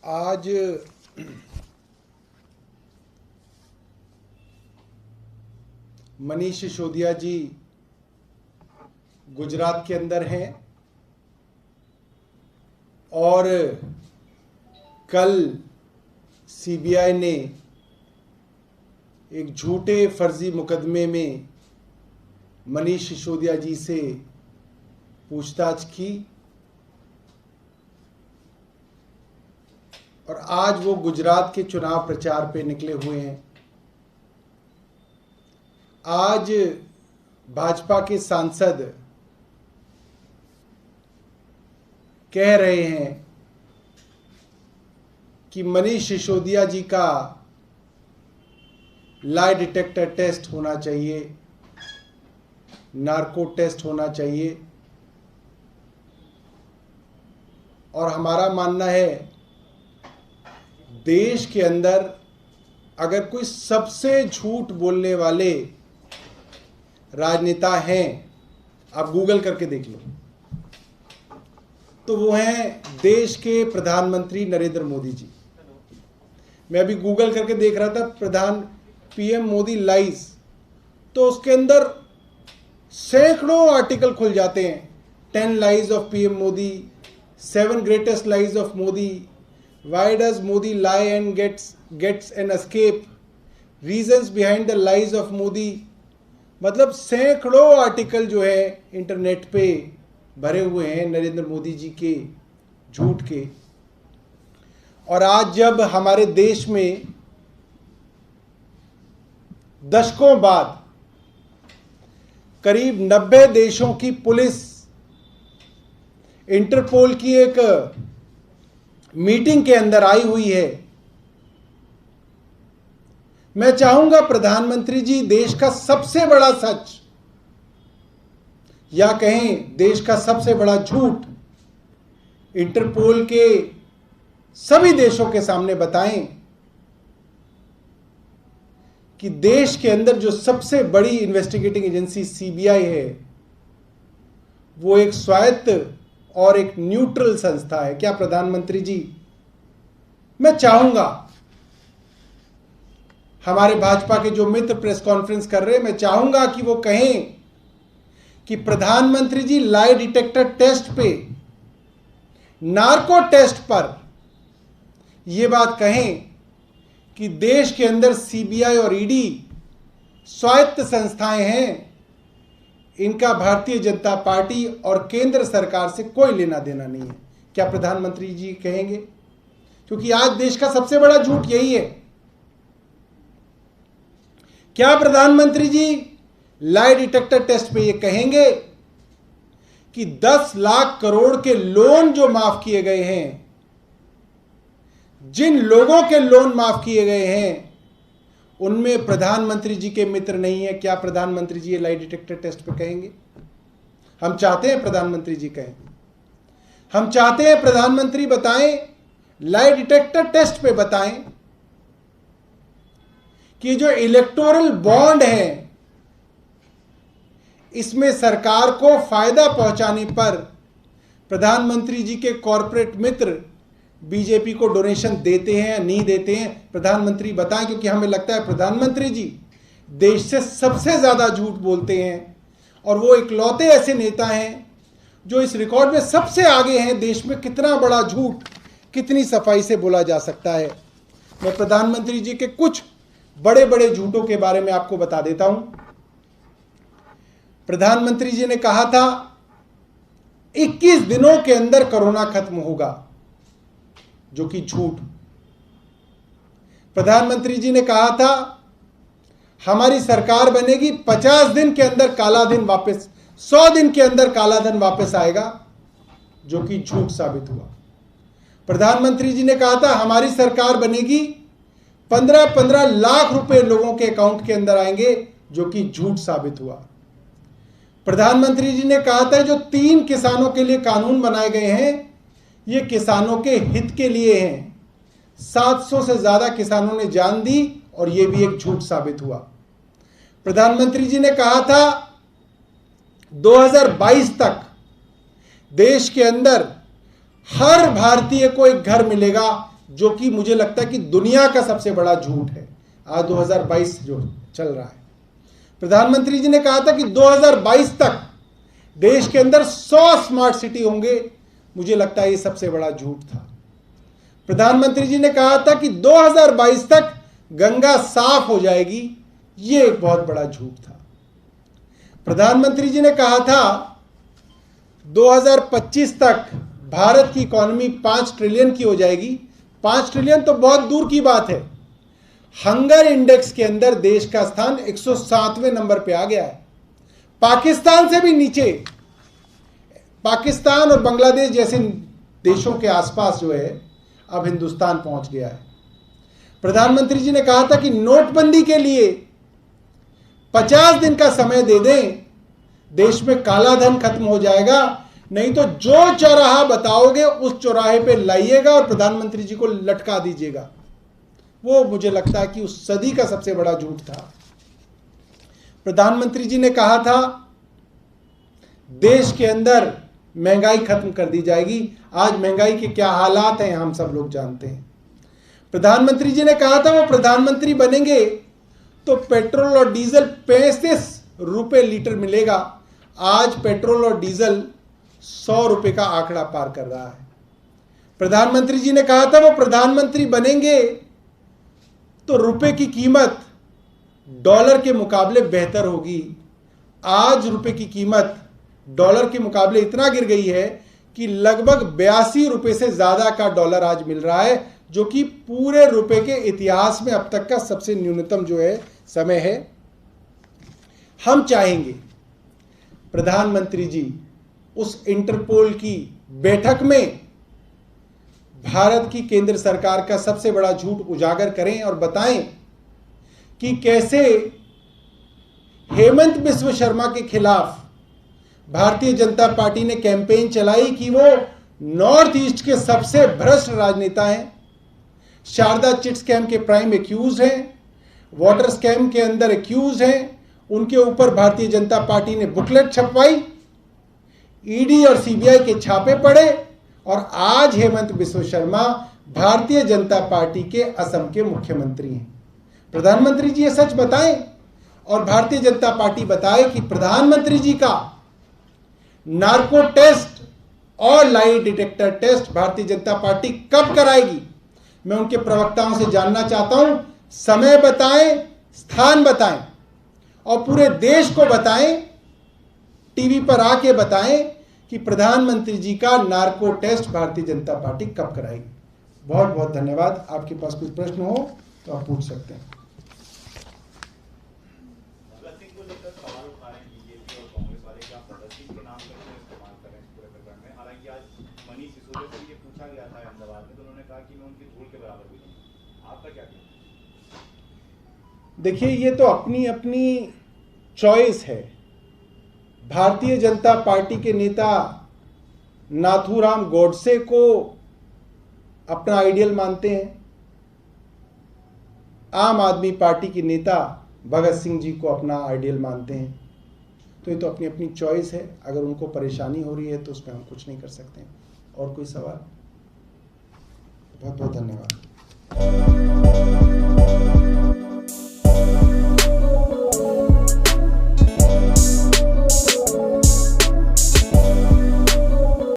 आज मनीष सिसोदिया जी गुजरात के अंदर हैं और कल सीबीआई ने एक झूठे फर्जी मुकदमे में मनीष सिसोदिया जी से पूछताछ की और आज वो गुजरात के चुनाव प्रचार पे निकले हुए हैं। आज भाजपा के सांसद कह रहे हैं कि मनीष सिसोदिया जी का लाई डिटेक्टर टेस्ट होना चाहिए, नार्को टेस्ट होना चाहिए। और हमारा मानना है देश के अंदर अगर कोई सबसे झूठ बोलने वाले राजनेता हैं, आप गूगल करके देख लो, तो वो हैं देश के प्रधानमंत्री नरेंद्र मोदी जी। मैं अभी गूगल करके देख रहा था पीएम मोदी लाइज, तो उसके अंदर सैकड़ों आर्टिकल खुल जाते हैं। 10 lies of PM Modi, 7 greatest lies of Modi, why does Modi lie and gets an escape, reasons behind the lies of Modi। मतलब सैकड़ों आर्टिकल जो है इंटरनेट पे भरे हुए हैं नरेंद्र मोदी जी के झूठ के। और आज जब हमारे देश में दशकों बाद करीब 90 देशों की पुलिस इंटरपोल की एक मीटिंग के अंदर आई हुई है, मैं चाहूंगा प्रधानमंत्री जी देश का सबसे बड़ा सच या कहें देश का सबसे बड़ा झूठ इंटरपोल के सभी देशों के सामने बताएं कि देश के अंदर जो सबसे बड़ी इन्वेस्टिगेटिंग एजेंसी सीबीआई है वो एक स्वायत्त और एक न्यूट्रल संस्था है। क्या प्रधानमंत्री जी, मैं चाहूंगा हमारे भाजपा के जो मित्र प्रेस कॉन्फ्रेंस कर रहे हैं, मैं चाहूंगा कि वो कहें कि प्रधानमंत्री जी लाई डिटेक्टर टेस्ट पे, नार्को टेस्ट पर ये बात कहें कि देश के अंदर सीबीआई और ईडी स्वायत्त संस्थाएं हैं, इनका भारतीय जनता पार्टी और केंद्र सरकार से कोई लेना देना नहीं है। क्या प्रधानमंत्री जी कहेंगे? क्योंकि आज देश का सबसे बड़ा झूठ यही है। क्या प्रधानमंत्री जी लाई डिटेक्टर टेस्ट पे ये कहेंगे कि 10 लाख करोड़ के लोन जो माफ किए गए हैं, जिन लोगों के लोन माफ किए गए हैं उनमें प्रधानमंत्री जी के मित्र नहीं है? क्या प्रधानमंत्री जी ये लाई डिटेक्टर टेस्ट पे कहेंगे? हम चाहते हैं प्रधानमंत्री जी कहें, हम चाहते हैं प्रधानमंत्री बताएं, लाई डिटेक्टर टेस्ट पे बताएं कि जो इलेक्टोरल बॉन्ड है इसमें सरकार को फायदा पहुंचाने पर प्रधानमंत्री जी के कॉर्पोरेट मित्र बीजेपी को डोनेशन देते हैं या नहीं देते हैं? प्रधानमंत्री बताएं, क्योंकि हमें लगता है प्रधानमंत्री जी देश से सबसे ज्यादा झूठ बोलते हैं और वो इकलौते ऐसे नेता हैं जो इस रिकॉर्ड में सबसे आगे हैं। देश में कितना बड़ा झूठ कितनी सफाई से बोला जा सकता है। मैं प्रधानमंत्री जी के कुछ बड़े बड़े झूठों के बारे में आपको बता देता हूं। प्रधानमंत्री जी ने कहा था 21 दिनों के अंदर कोरोना खत्म होगा, जो कि झूठ। प्रधानमंत्री जी ने कहा था हमारी सरकार बनेगी 50 दिन के अंदर काला दिन वापस, 100 दिन के अंदर काला धन वापस आएगा, जो कि झूठ साबित हुआ। प्रधानमंत्री जी ने कहा था हमारी सरकार बनेगी 15-15 लाख रुपए लोगों के अकाउंट के अंदर आएंगे, जो कि झूठ साबित हुआ। प्रधानमंत्री जी ने कहा था जो 3 किसानों के लिए कानून बनाए गए हैं ये किसानों के हित के लिए हैं। 700 से ज्यादा किसानों ने जान दी और यह भी एक झूठ साबित हुआ। प्रधानमंत्री जी ने कहा था 2022 तक देश के अंदर हर भारतीय को एक घर मिलेगा, जो कि मुझे लगता है कि दुनिया का सबसे बड़ा झूठ है आज 2022 जो चल रहा है। प्रधानमंत्री जी ने कहा था कि 2022 तक देश के अंदर 100 स्मार्ट सिटी होंगे। मुझे लगता है ये सबसे बड़ा झूठ था। प्रधानमंत्री जी ने कहा था कि 2022 तक गंगा साफ हो जाएगी। ये एक बहुत बड़ा झूठ था। प्रधानमंत्री जी ने कहा था 2025 तक भारत की इकॉनमी 5 ट्रिलियन की हो जाएगी। 5 ट्रिलियन तो बहुत दूर की बात है। हंगर इंडेक्स के अंदर देश का स्थान 107वें नंबर पे आ गया है, पाकिस्तान से भी नीचे। पाकिस्तान और बांग्लादेश जैसे देशों के आसपास जो है अब हिंदुस्तान पहुंच गया है। प्रधानमंत्री जी ने कहा था कि नोटबंदी के लिए 50 दिन का समय दे दें, देश में काला धन खत्म हो जाएगा, नहीं तो जो चौराहा बताओगे उस चौराहे पे लाइएगा और प्रधानमंत्री जी को लटका दीजिएगा। वो मुझे लगता है कि उस सदी का सबसे बड़ा झूठ था। प्रधानमंत्री जी ने कहा था देश के अंदर महंगाई खत्म कर दी जाएगी। आज महंगाई के क्या हालात हैं हम सब लोग जानते हैं। प्रधानमंत्री जी ने कहा था वो प्रधानमंत्री बनेंगे तो पेट्रोल और डीजल 35 रुपए लीटर मिलेगा। आज पेट्रोल और डीजल 100 रुपए का आंकड़ा पार कर रहा है। प्रधानमंत्री जी ने कहा था वो प्रधानमंत्री बनेंगे तो रुपए की कीमत डॉलर के मुकाबले बेहतर होगी। आज रुपए की कीमत डॉलर के मुकाबले इतना गिर गई है कि लगभग 82 रुपए से ज्यादा का डॉलर आज मिल रहा है, जो कि पूरे रुपए के इतिहास में अब तक का सबसे न्यूनतम जो है समय है। हम चाहेंगे प्रधानमंत्री जी उस इंटरपोल की बैठक में भारत की केंद्र सरकार का सबसे बड़ा झूठ उजागर करें और बताएं कि कैसे हेमंत बिस्व शर्मा के खिलाफ भारतीय जनता पार्टी ने कैंपेन चलाई कि वो नॉर्थ ईस्ट के सबसे भ्रष्ट राजनेता हैं, शारदा चिट स्कैम के प्राइम एक्यूज हैं, वाटर स्कैम के अंदर एक्यूज हैं। उनके ऊपर भारतीय जनता पार्टी ने बुकलेट छपवाई, ईडी और सीबीआई के छापे पड़े और आज हेमंत बिस्व शर्मा भारतीय जनता पार्टी के असम के मुख्यमंत्री हैं। प्रधानमंत्री जी ये सच बताएं और भारतीय जनता पार्टी बताए कि प्रधानमंत्री जी का नार्को टेस्ट और lie detector test Bharatiya Janata party कब कराएगी। मैं उनके प्रवक्ताओं से जानना चाहता हूं, समय बताएं, स्थान बताएं और पूरे देश को बताएं, टीवी पर आके बताएं कि प्रधानमंत्री जी का narco test Bharatiya Janata party कब कराएगी। बहुत बहुत धन्यवाद। आपके पास कोई प्रश्न हो तो आप पूछ सकते हैं। देखिए, ये तो अपनी अपनी चॉइस है। भारतीय जनता पार्टी के नेता नाथूराम गोडसे को अपना आइडियल मानते हैं, आम आदमी पार्टी के नेता भगत सिंह जी को अपना आइडियल मानते हैं। तो ये तो अपनी अपनी चॉइस है। अगर उनको परेशानी हो रही है तो उसमें हम कुछ नहीं कर सकते हैं। और कोई सवाल? बहुत बहुत धन्यवाद।